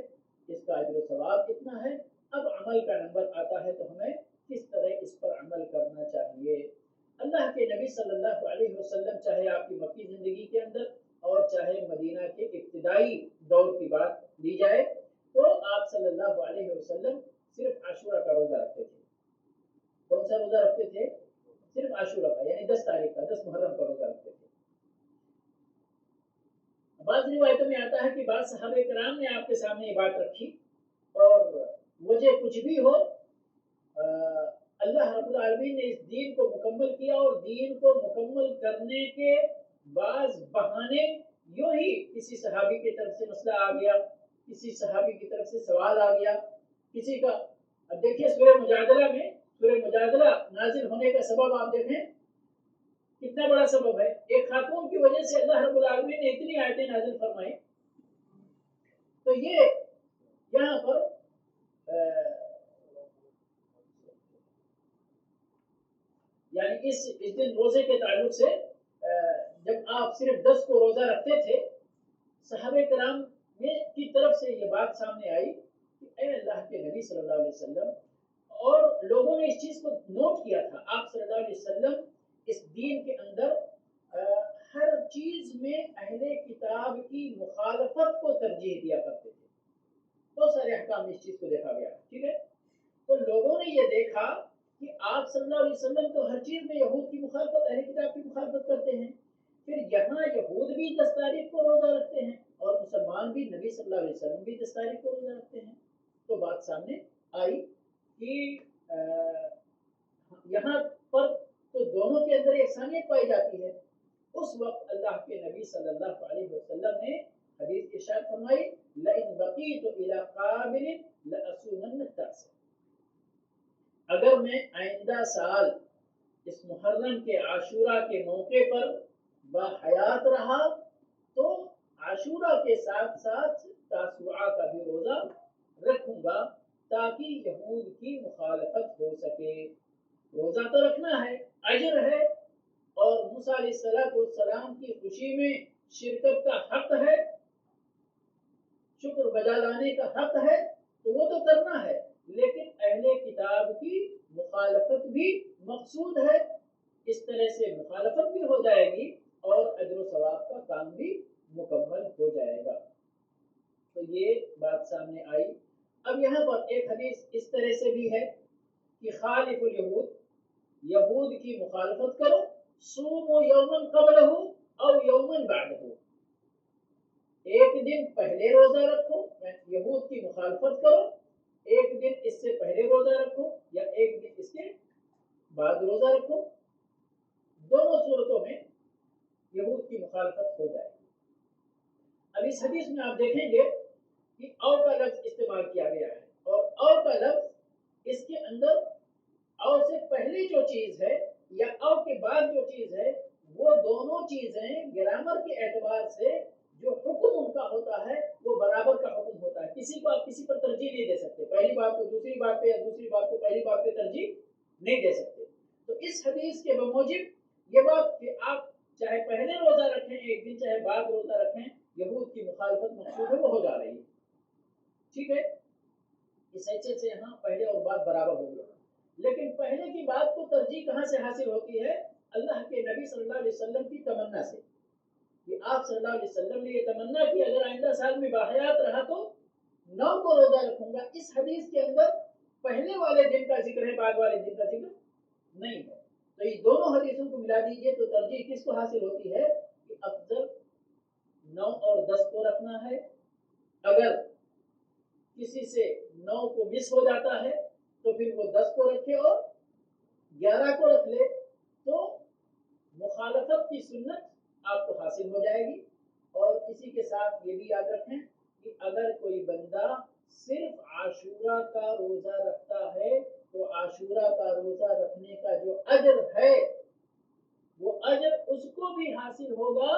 اس کا اجر و ثواب کتنا ہے. اب عمل کا نمبر آتا ہے تو ہمیں کس طرح اس پر عمل کرنا چاہیے. اللہ کے نبی صلی اللہ علیہ وسلم چاہے آپ کی مکی زندگی کے اندر اور چاہے مدینہ کے ابتدائی دور کی بات لی جائے تو آپ صلی اللہ علیہ وسلم صرف عاشورہ کا روزہ رکھتے تھے. کون سا روزہ رکھتے تھے؟ صرف عاشورہ کا، یعنی 10 تاریخ کا، 10 محرم کا روزہ رکھتے تھے. بعض روایتوں میں آتا ہے کہ بعض صحابہ کرام نے آپ کے سامنے یہ بات رکھی اور وجہ کچھ بھی ہو اللہ رب العالمین نے اس دین کو مکمل کیا اور دین کو مکمل کرنے کے بعض بہانے یوں ہی کسی صحابی کی طرف سے مسئلہ آ گیا، کسی صحابی کی طرف سے سوال آ گیا، کسی کا. اب دیکھیے سورہ مجادلہ نازل ہونے کا سبب آپ دیکھیں کتنا بڑا سبب ہے. ایک خاتون کی وجہ سے اللہ رب العالمین نے اتنی آیتیں نازل فرمائی. تو یہ یہاں پر یعنی اس دن روزے کے تعلق سے جب آپ صرف 10 کو روزہ رکھتے تھے، صحابہ کرام کی طرف سے یہ بات سامنے آئی کہ اے اللہ کے نبی صلی اللہ علیہ وسلم، اور لوگوں نے اس چیز کو نوٹ کیا تھا. آپ صلی اللہ علیہ وسلم اس دین کے اندر ہر چیز میں اہل کتاب کی مخالفت کو ترجیح دیا کرتے تھے. بہت سارے احکام میں اس چیز کو دیکھا گیا. ٹھیک ہے، تو لوگوں نے یہ دیکھا کہ آپ صلی اللہ علیہ وسلم تو ہر چیز میں یہود کی مخالفت، اہل کتاب کی مخالفت کرتے ہیں، پھر یہاں یہود بھی 10 تاریخ کو روزہ رکھتے ہیں اور مسلمان بھی، نبی صلی اللہ علیہ وسلم بھی 10 تاریخ کو روزہ رکھتے ہیں. تو بات سامنے آئی کہ یہاں پر تو دونوں کے اندر یکسانیت پائی جاتی ہے. اس وقت اللہ کے نبی صلی اللہ علیہ وسلم نے حدیث ارشاد فرمائی لئن بقیت الی قابل لأصومن التاسع، اگر میں آئندہ سال اس محرم کے عاشورہ کے موقع پر باحیات رہا تو عاشورہ کے ساتھ ساتھ تاسوعہ کا بھی روزہ رکھوں گا تاکہ یہود کی مخالفت ہو سکے. روزہ تو رکھنا ہے، اجر ہے، اور موسیٰ علیہ السلام کی خوشی میں شرکت کا حق ہے، شکر بجا لانے کا حق ہے، تو وہ تو کرنا ہے، لیکن اہل کتاب کی مخالفت بھی مقصود ہے. اس طرح سے مخالفت بھی ہو جائے گی اور اجر و ثواب کا کام بھی مکمل ہو جائے گا. تو یہ بات سامنے آئی. اب یہاں پر ایک حدیث اس طرح سے بھی ہے کہ خالف الیہود، یہود کی مخالفت کرو، صوموا یوما قبلہ او یوما بعدہ، ایک دن پہلے روزہ رکھو، یہود کی مخالفت کرو، ایک دن اس سے پہلے روزہ رکھو یا ایک دن اس کے بعد روزہ رکھو. دونوں صورتوں میں یہود کی مخالفت ہو جائے گی. اب اس حدیث میں آپ دیکھیں گے کہ او کا لفظ استعمال کیا گیا ہے، اور او کا لفظ اس کے اندر او سے پہلی جو چیز ہے یا او کے بعد جو چیز ہے وہ دونوں چیزیں گرامر کے اعتبار سے جو حکم ان کا ہوتا ہے وہ برابر کا حکم ہوتا ہے. کسی کو آپ کسی پر ترجیح نہیں دے سکتے، پہلی بات کو دوسری بات پہ یا دوسری بات کو پہلی بات پہ ترجیح نہیں دے سکتے. تو اس حدیث کے بموجب یہ بات کہ آپ چاہے پہلے روزہ رکھیں ایک دن چاہے بعد روزہ رکھیں، یہود کی مخالفت مقصود ہے وہ ہو جا رہی ہے. ٹھیک ہے، اس حیثیت سے یہاں پہلے اور بعد برابر ہو گیا. لیکن پہلے کی بات کو ترجیح کہاں سے حاصل ہوتی ہے؟ اللہ کے نبی صلی اللہ علیہ وسلم کی تمنا سے. کہ آپ صلی اللہ علیہ وسلم نے یہ تمنا کی اگر آئندہ سال میں باحیات رہا تو 9 کو روزہ رکھوں گا. اس حدیث کے اندر پہلے والے دن کا ذکر ہے، بعد والے دن کا ذکر نہیں ہے. تو یہ دونوں حدیثوں کو ملا دیجئے تو ترجیح کس کو حاصل ہوتی ہے کہ افضل 9 اور 10 کو رکھنا ہے. اگر کسی سے 9 کو مس ہو جاتا ہے تو پھر وہ 10 کو رکھے اور 11 کو رکھ لے تو مخالفت کی سنت آپ کو حاصل ہو جائے گی. اور اسی کے ساتھ یہ بھی یاد رکھیں کہ اگر کوئی بندہ صرف عاشورہ کا روزہ رکھتا ہے تو عاشورہ کا روزہ رکھنے کا جو اجر ہے وہ اجر اس کو بھی حاصل ہوگا،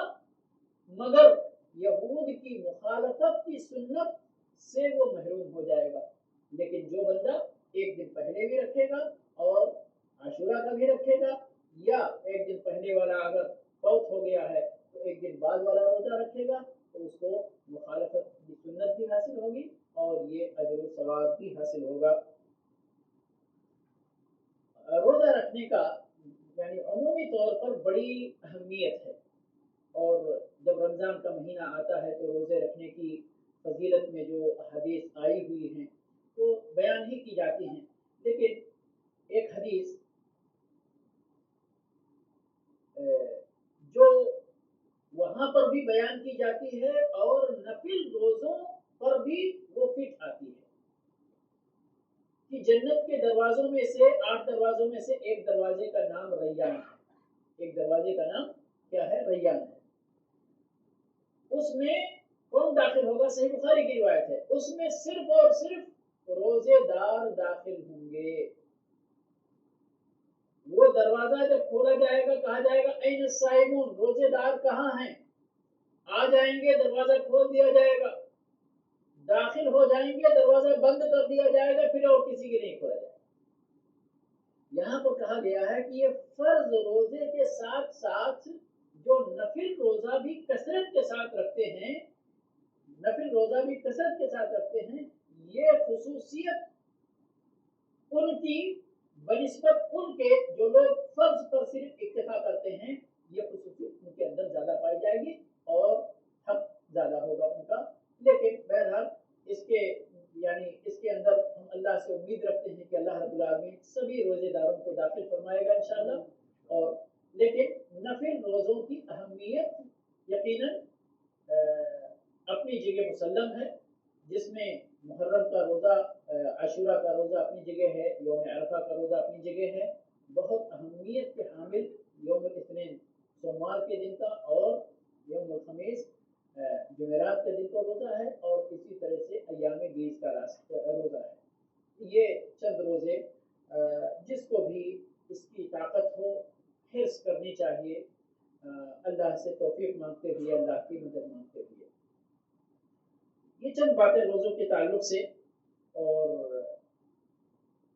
مگر یہود کی مخالفت کی سنت سے وہ محروم ہو جائے گا۔ لیکن جو بندہ ایک دن پہلے بھی رکھے گا اور عاشورہ کا بھی رکھے گا، یا ایک دن پہلے والا اگر فوت ہو گیا ہے تو ایک دن بعد والا روزہ رکھے گا، تو اس کو مخالفت کی سنت بھی حاصل ہوگی اور یہ اجر و ثواب بھی حاصل ہوگا۔ روزہ رکھنے کا یعنی عمومی طور پر بڑی اہمیت ہے، اور جب رمضان کا مہینہ آتا ہے تو روزے رکھنے کی فضیلت میں جو حدیث آئی ہوئی ہیں وہ بیان ہی کی جاتی ہیں، لیکن ایک حدیث جو وہاں پر بھی بیان کی جاتی ہے اور نفل روزوں پر بھی وہ فٹ آتی ہے کہ جنت کے دروازوں میں سے 8 دروازوں میں سے ایک دروازے کا نام ریان ہے۔ ایک دروازے کا نام کیا ہے؟ ریان ہے۔ اس میں کون داخل ہوگا؟ صحیح بخاری کی روایت ہے، اس میں صرف اور صرف روزے دار داخل ہوں گے۔ وہ دروازہ جب کھولا جائے گا کہا جائے گا این الصائمون، روزے دار کہاں ہیں؟ آ جائیں گے، دروازہ کھول دیا جائے گا، داخل ہو جائیں گے، دروازہ بند کر دیا جائے گا، پھر اور کسی کے نہیں کھولا جائے گا۔ یہاں پر کہا گیا ہے کہ یہ فرض روزے کے ساتھ ساتھ جو نفل روزہ بھی کثرت کے ساتھ رکھتے ہیں، نفل روزہ بھی کثرت کے ساتھ رکھتے ہیں، یہ خصوصیت ان کی بنسبت ان کے جو لوگ فرض پر صرف اکتفا کرتے ہیں، یہ خصوصیت ان کے اندر زیادہ پائی جائے گی اور حق زیادہ ہوگا ان کا۔ لیکن بہرحال اس کے یعنی اس کے اندر ہم اللہ سے امید رکھتے ہیں کہ اللہ رب العالمین سبھی روزے داروں کو داخل فرمائے گا انشاءاللہ۔ اور لیکن نفل روزوں کی اہمیت یقیناً اپنی جگہ مسلم ہے، جس میں محرم کا روزہ، عاشورہ کا روزہ اپنی جگہ ہے، یوم عرفہ کا روزہ اپنی جگہ ہے، بہت اہمیت کے حامل یوم الاثنین سوموار کے دن کا اور یوم الخمیس جمعرات کے دن کا روزہ ہے، اور اسی طرح سے ایام بیس کا روزہ ہے۔ یہ چند روزے جس کو بھی اس کی طاقت ہو حرص کرنی چاہیے، اللہ سے توفیق مانگتے ہوئے، اللہ کی مدد مانگتے ہوئے۔ یہ چند باتیں روزوں کے تعلق سے۔ اور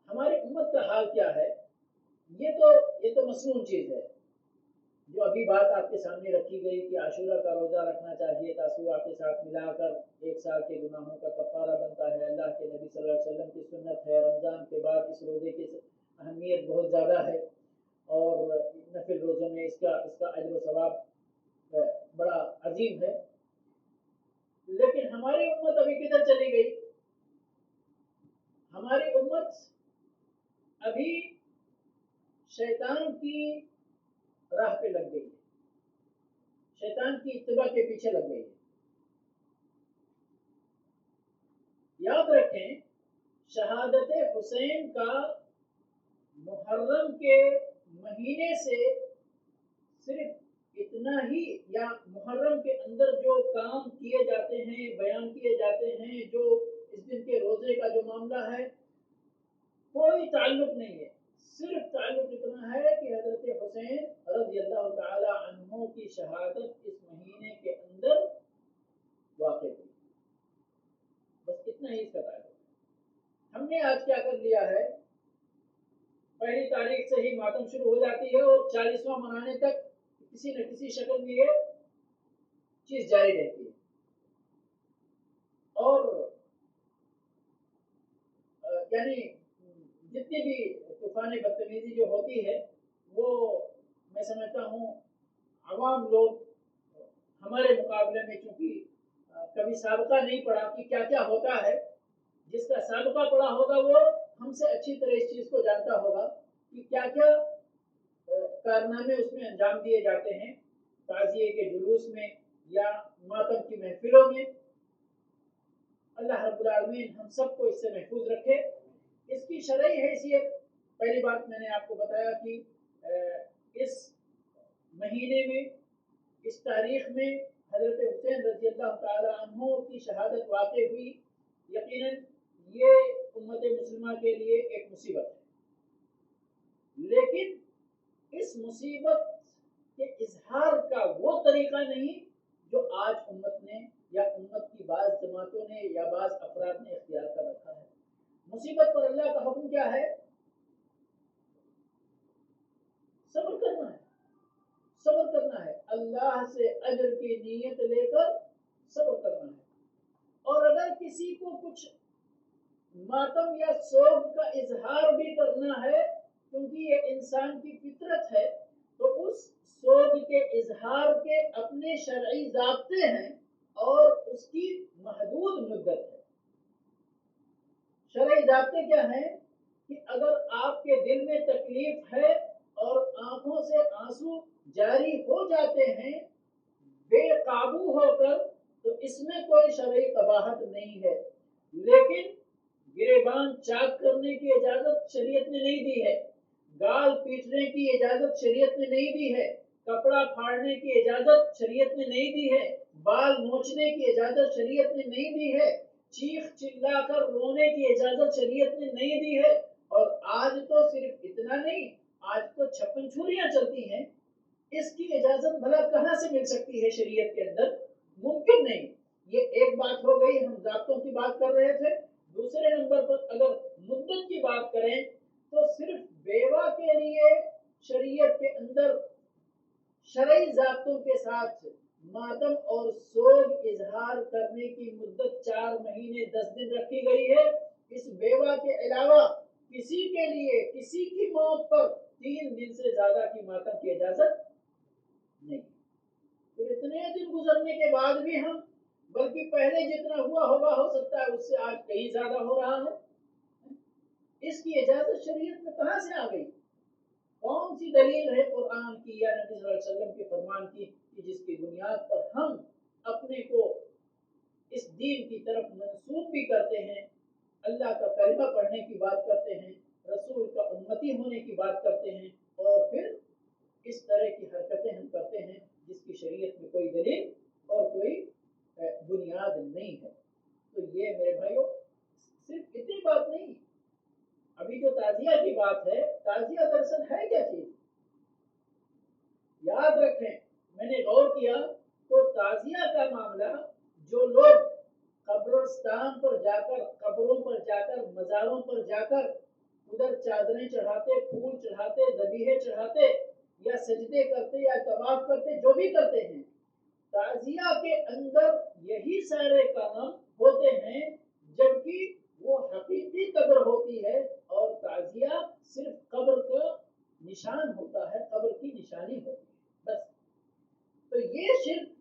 ہماری امت کا حال کیا ہے؟ یہ تو مصنون چیز ہے جو ابھی بات آپ کے سامنے رکھی گئی کہ عاشورہ کا روزہ رکھنا چاہیے، تاسوعہ کے ساتھ ملا کر 1 سال کے گناہوں کا کفارہ بنتا ہے، اللہ کے نبی صلی اللہ علیہ وسلم کی سنت ہے، رمضان کے بعد اس روزے کی اہمیت بہت زیادہ ہے، اور نفل روزوں میں اس کا اجر و ثواب بڑا عظیم ہے۔ لیکن ہماری امت ابھی کدھر چلی گئی؟ ہماری امت ابھی شیطان کی راہ پہ لگ گئی ہے، شیطان کی اتباع کے پیچھے لگ گئی ہے۔ یاد رکھیں، شہادت حسین کا محرم کے مہینے سے صرف اتنا ہی، یا محرم کے اندر جو کام کیے جاتے ہیں، بیان کیے جاتے ہیں، جو اس دن کے روزے کا جو معاملہ ہے، کوئی تعلق نہیں ہے۔ صرف تعلق اتنا ہے کہ حضرت حسین رضی اللہ تعالی عنہ کی شہادت اس مہینے کے اندر واقع ہوئی، بس اتنا ہی اس کا تعلق ہے۔ ہم نے آج کیا کر لیا ہے، پہلی تاریخ سے ہی ماتم شروع ہو جاتی ہے اور 40واں منانے تک کسی نہ کسی شکل میں یہ چیز جاری رہتی ہے، اور یعنی جتنی بھی طوفان بدتمیزی جو ہوتی ہے وہ میں سمجھتا ہوں عوام لوگ ہمارے مقابلے میں، چونکہ کبھی سابقہ نہیں پڑا کہ کیا کیا ہوتا ہے، جس کا سابقہ پڑا ہوگا وہ ہم سے اچھی طرح اس چیز کو جانتا ہوگا کہ کیا کیا کارنامے اس میں انجام دیے جاتے ہیں، تعزیے کے جلوس میں یا ماتم کی محفلوں میں۔ اللہ رب العالمین ہم سب کو اس سے محفوظ رکھے۔ اس کی شرعی حیثیت، پہلی بات میں نے آپ کو بتایا کہ اس مہینے میں، اس تاریخ میں حضرت حسین رضی اللہ تعالی عنہ کی شہادت واقع ہوئی۔ یقیناً یہ امت مسلمہ کے لیے ایک مصیبت ہے، لیکن اس مصیبت کے اظہار کا وہ طریقہ نہیں جو آج امت نے یا امت کی بعض جماعتوں نے یا بعض افراد نے اختیار کر رکھا ہے۔ مصیبت پر اللہ کا حکم کیا ہے؟ صبر کرنا ہے، صبر کرنا ہے، اللہ سے اجر کی نیت لے کر صبر کرنا ہے۔ اور اگر کسی کو کچھ ماتم یا سوگ کا اظہار بھی کرنا ہے، کیونکہ یہ انسان کی فطرت ہے، تو اس سوگ کے اظہار کے اپنے شرعی ضابطے ہیں اور اس کی محدود مدت ہے۔ شرعی ضابطے کیا ہیں کہ اگر آپ کے دل میں تکلیف ہے اور آنکھوں سے آنسو جاری ہو جاتے ہیں بے قابو ہو کر، تو اس میں کوئی شرعی قباحت نہیں ہے، لیکن گریبان چاک کرنے کی اجازت شریعت نے نہیں دی ہے، گال پیٹنے کی اجازت شریعت نے نہیں دی ہے، کپڑا پھاڑنے کی اجازت شریعت نے نہیں دی ہے، بال نوچنے کی اجازت شریعت نے نہیں دی ہے، چیخ چلا کر رونے کی اجازت شریعت نے نہیں دی ہے۔ اور آج تو صرف اتنا نہیں، آج تو چھپن چھریاں چلتی ہیں، اس کی اجازت بھلا کہاں سے مل سکتی ہے شریعت کے اندر؟ ممکن نہیں۔ یہ ایک بات ہو گئی، ہم ضابطوں کی بات کر رہے تھے۔ دوسرے نمبر پر اگر مدت کی بات کریں تو صرف بیوہ کے لیے شریعت کے اندر شرعی ضابطوں کے ساتھ ماتم اور سوگ اظہار کرنے کی مدت 4 مہینے 10 دن رکھی گئی ہے۔ اس بیوہ کے علاوہ کسی کے لیے کسی کی موت پر 3 دن سے زیادہ کی ماتم کی اجازت نہیں۔ پھر اتنے دن گزرنے کے بعد بھی ہم، بلکہ پہلے جتنا ہوا ہوگا ہو سکتا ہے اس سے آج کہیں زیادہ ہو رہا ہے، اس کی اجازت شریعت میں کہاں سے آ گئی؟ کون سی دلیل ہے قرآن کی یا نبی صلی اللہ علیہ وسلم کے فرمان کی کہ جس کی بنیاد پر ہم اپنے کو اس دین کی طرف منسوب بھی کرتے ہیں، اللہ کا کلمہ پڑھنے کی بات کرتے ہیں، رسول کا امتی ہونے کی بات کرتے ہیں، اور پھر اس طرح کی حرکتیں ہم کرتے ہیں جس کی شریعت میں کوئی دلیل اور کوئی بنیاد نہیں ہے؟ تو یہ میرے بھائیوں صرف اتنی بات نہیں، ابھی جو تعزیہ کی بات ہے، تعزیہ دراصل ہے کیا چیز؟ یاد رکھیں، میں نے غور کیا تو تعزیہ کا معاملہ جو لوگ قبرستان پر جا کر، قبروں پر جا کر، مزاروں پر جا کر ادھر چادریں چڑھاتے، پھول چڑھاتے، ذبیحے چڑھاتے یا سجدے کرتے یا طواف کرتے، جو بھی کرتے ہیں، تعزیہ کے اندر یہی سارے کام ہوتے ہیں، جبکہ وہ حقیقی قبر ہوتی ہے اور تعزیہ صرف قبر کا نشان ہوتا ہے، قبر کی نشانی ہوتی ہے بس۔ تو یہ شرک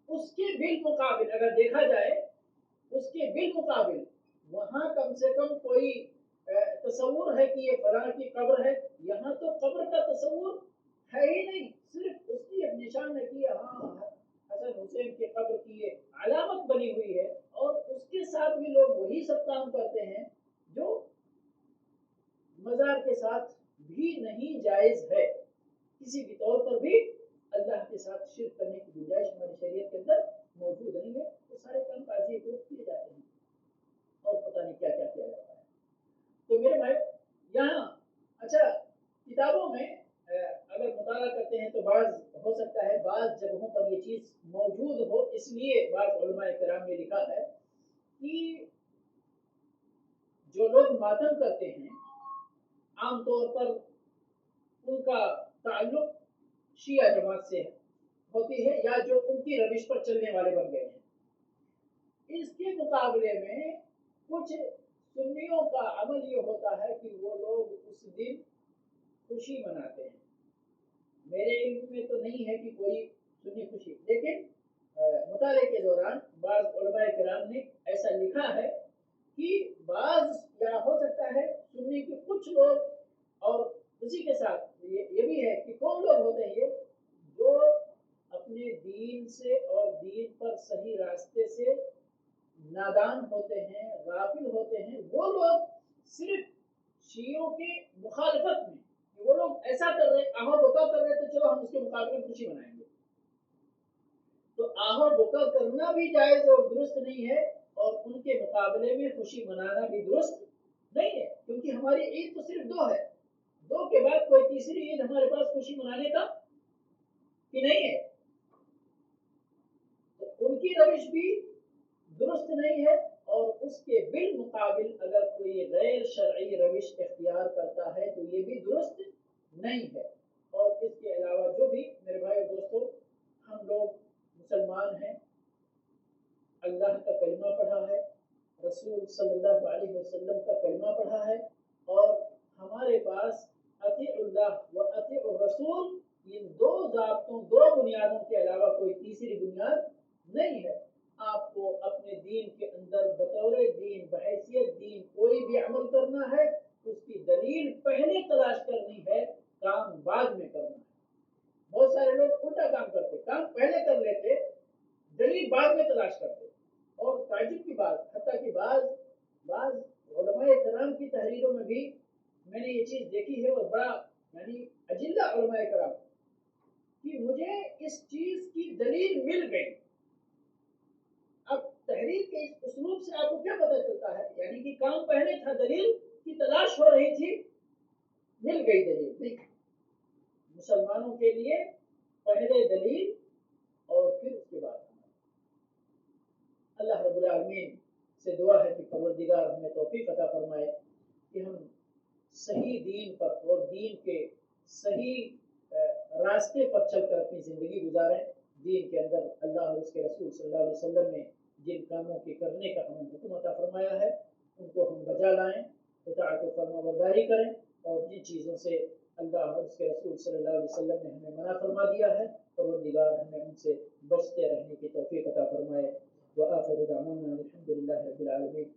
اس کے بالمقابل اگر دیکھا جائے، اس کے بالمقابل وہاں کم سے کم کوئی تصور ہے کہ یہ فلاں کی قبر ہے، یہاں تو قبر کا تصور ہے ہی نہیں، صرف اس کی ایک نشان ہے کہ ہاں حسن حسین کی قبر کی یہ علامت بنی ہوئی ہے، اور اس کے ساتھ بھی لوگ وہی سب کام کرتے ہیں جو مزار کے ساتھ بھی نہیں جائز ہے۔ کسی بھی طور پر بھی اللہ کے ساتھ شرک کرنے کی گنجائش ہماری شریعت کے اندر موجود نہیں ہے۔ وہ سارے کام تعزیے کو کیے جاتے ہیں اور پتہ نہیں کیا کیا کیا جاتا ہے۔ تو میرے بھائی یہاں اچھا کتابوں میں اگر مطالعہ کرتے ہیں تو بعض ہو سکتا ہے بعض جگہوں پر یہ چیز موجود ہو، اس لیے بعض علماء کرام نے لکھا ہے کہ جو لوگ ماتم کرتے ہیں عام طور پر ان کا تعلق شیعہ جماعت سے ہوتی ہے یا جو ان کی روش پر چلنے والے بن گئے ہیں۔ اس کے مقابلے میں کچھ سنیوں کا عمل یہ ہوتا ہے کہ وہ لوگ اس دن خوشی مناتے ہیں۔ میرے علم میں تو نہیں ہے کہ کوئی سنی خوشی، لیکن مطالعے کے دوران بعض علماء کرام نے ایسا لکھا ہے کہ بعض یا ہو سکتا ہے سنی کے کچھ لوگ، اور اسی کے ساتھ یہ بھی ہے کہ کون لوگ ہوتے ہیں یہ جو اپنے دین سے اور دین پر صحیح راستے سے نادان ہوتے ہیں، غافل ہوتے ہیں، وہ لوگ صرف شیعوں کی مخالفت میں وہ لوگ ایسا کر رہے، آہو بکا کر رہے، تو چلو ہم اس کے مقابلے میں خوشی منائیں گے۔ تو آہو بکا کرنا بھی جائز اور درست نہیں ہے، اور ان کے مقابلے میں خوشی منانا بھی درست نہیں ہے، کیونکہ کیونکہ ہماری عید تو صرف دو ہے، دو کے بعد کوئی تیسری عید ہمارے پاس خوشی منانے کا کہ نہیں ہے، تو ان کی روش بھی درست نہیں ہے، اور اس کے بالمقابل اگر کوئی غیر شرعی روش اختیار کرتا ہے تو یہ بھی درست نہیں ہے۔ اور اس کے علاوہ جو بھی میرے بھائی اور دوستوں، ہم لوگ مسلمان ہیں، اللہ کا کلمہ پڑھا ہے، رسول صلی اللہ علیہ وسلم کا کلمہ پڑھا ہے، اور ہمارے پاس اطیع اللہ و اطیع الرسول، ان دو ضابطوں، دو بنیادوں کے علاوہ کوئی تیسری بنیاد نہیں ہے۔ آپ کو اپنے دین کے اندر بطور دین، بحیثیت دین کوئی بھی عمل کرنا ہے، اس کی دلیل پہلے تلاش کرنی ہے، کام بعد میں کرنا ہے۔ بہت سارے لوگ الٹا کام کرتے، کام پہلے کر لیتے، دلیل بعد میں تلاش کرتے۔ اور تعجب کی بات، حتیٰ کہ بعض علماء کرام کی تحریروں میں بھی میں نے یہ چیز دیکھی ہے، اور بڑا یعنی اجلہ علماء کرام کہ مجھے اس چیز کی دلیل مل گئی۔ اب تحریر کے اس اسلوب سے آپ کو کیا پتہ چلتا ہے؟ یعنی کہ کام پہلے تھا، دلیل کی تلاش ہو رہی تھی، مل گئی دلیل۔ نہیں، مسلمانوں کے لیے پہلے دلیل اور پھر اس کے بعد اللہ رب العالمین سے دعا ہے کہ پروردگار ہمیں توفیق عطا فرمائے کہ ہم صحیح دین پر اور دین کے صحیح راستے پر چل کر اپنی زندگی گزاریں۔ دین کے اندر اللہ اور اس کے رسول صلی اللہ علیہ وسلم نے جن کاموں کے کرنے کا ہمیں حکم عطا فرمایا ہے ان کو ہم بجا لائیں، اطاعت و فرما برداری کریں، اور جن چیزوں سے اللہ اور اس کے رسول صلی اللہ علیہ وسلم نے ہمیں منع فرما دیا ہے، پروردگار ہمیں ان سے بچتے رہنے کی توفیق عطا فرمائے۔ وآخر دعوانا الحمد لله رب العالمين